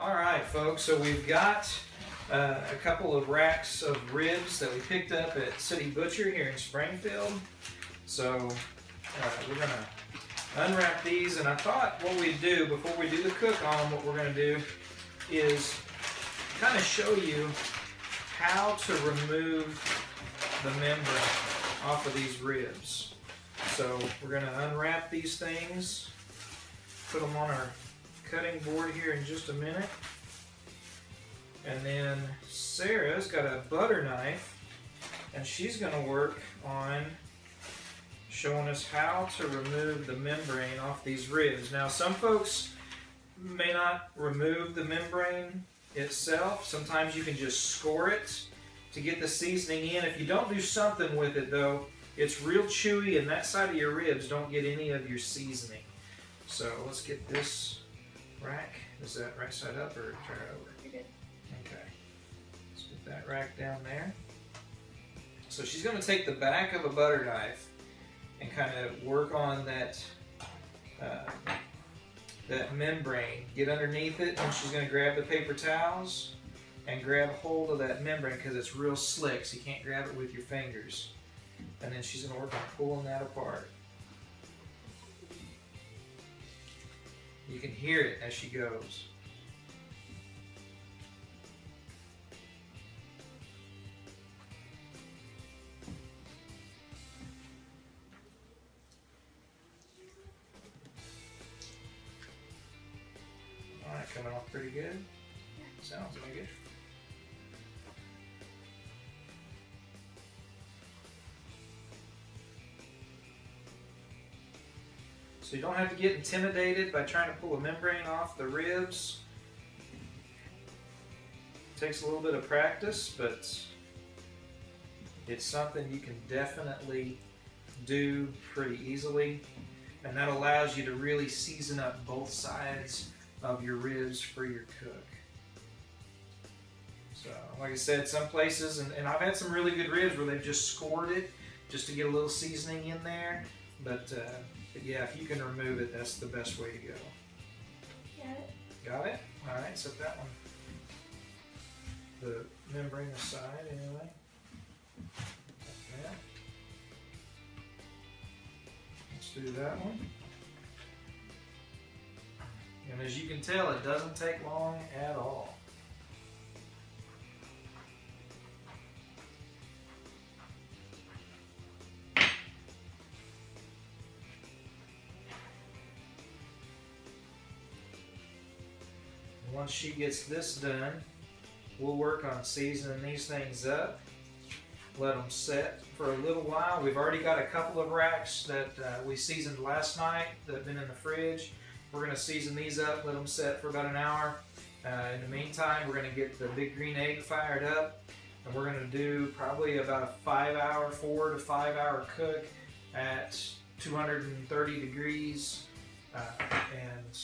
All right, folks, so we've got a couple of racks of ribs that we picked up at City Butcher here in Springfield. So we're going to unwrap these, and I thought what we'd do before we do the cook on them, what we're going to do is kind of show you how to remove the membrane off of these ribs. So we're going to unwrap these things, put them on our cutting board here in just a minute. And then Sarah's got a butter knife, and she's going to work on showing us how to remove the membrane off these ribs. Now, some folks may not remove the membrane itself. Sometimes you can just score it to get the seasoning in. If you don't do something with it, though, it's real chewy, and that side of your ribs don't get any of your seasoning. So let's get this rack. Is that right side up or turn it over? You're good. Okay. Let's get that rack down there. So she's going to take the back of a butter knife and kind of work on that that membrane. Get underneath it, and she's going to grab the paper towels and grab hold of that membrane because it's real slick, so you can't grab it with your fingers. And then she's going to work on pulling that apart. You can hear it as she goes. All right, coming off pretty good. Sounds like it. So you don't have to get intimidated by trying to pull a membrane off the ribs. It takes a little bit of practice, but it's something you can definitely do pretty easily. And that allows you to really season up both sides of your ribs for your cook. So, like I said, some places, and I've had some really good ribs where they've just scored it just to get a little seasoning in there. But yeah, if you can remove it, that's the best way to go. Got it. Got it? All right, set that one, the membrane aside anyway. Like that. Let's do that one. And as you can tell, it doesn't take long at all. Once she gets this done, we'll work on seasoning these things up. Let them set for a little while. We've already got a couple of racks that we seasoned last night that have been in the fridge. We're going to season these up, let them set for about an hour. In the meantime, we're going to get the big green egg fired up, and we're going to do probably about a 4 to 5 hour cook at 230 degrees and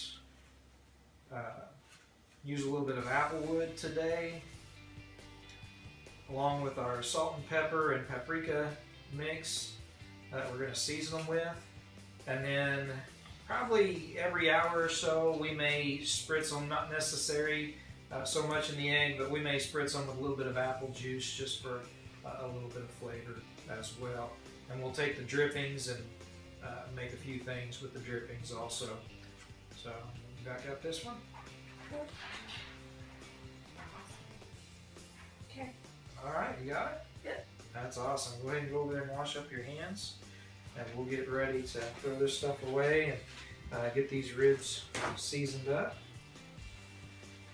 use a little bit of apple wood today, along with our salt and pepper and paprika mix that we're going to season them with. And then probably every hour or so we may spritz them, not necessary so much in the egg, but we may spritz them with a little bit of apple juice just for a little bit of flavor as well. And we'll take the drippings and make a few things with the drippings also. So back up this one. Okay. All right, you got it? Yep. That's awesome. Go ahead and go over there and wash up your hands, and we'll get ready to throw this stuff away and get these ribs seasoned up.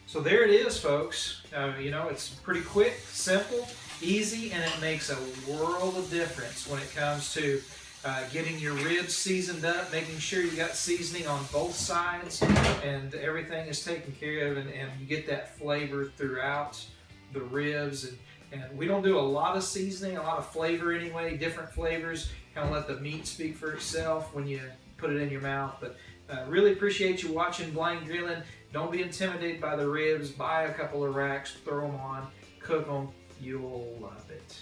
So there it is, folks. You know, it's pretty quick, simple, easy, and it makes a world of difference when it comes to getting your ribs seasoned up, making sure you got seasoning on both sides and everything is taken care of, and you get that flavor throughout the ribs. And we don't do a lot of seasoning, a lot of flavor anyway, different flavors, kind of let the meat speak for itself when you put it in your mouth. But really appreciate you watching Blind Grilling. Don't be intimidated by the ribs. Buy a couple of racks, throw them on, cook them. You'll love it.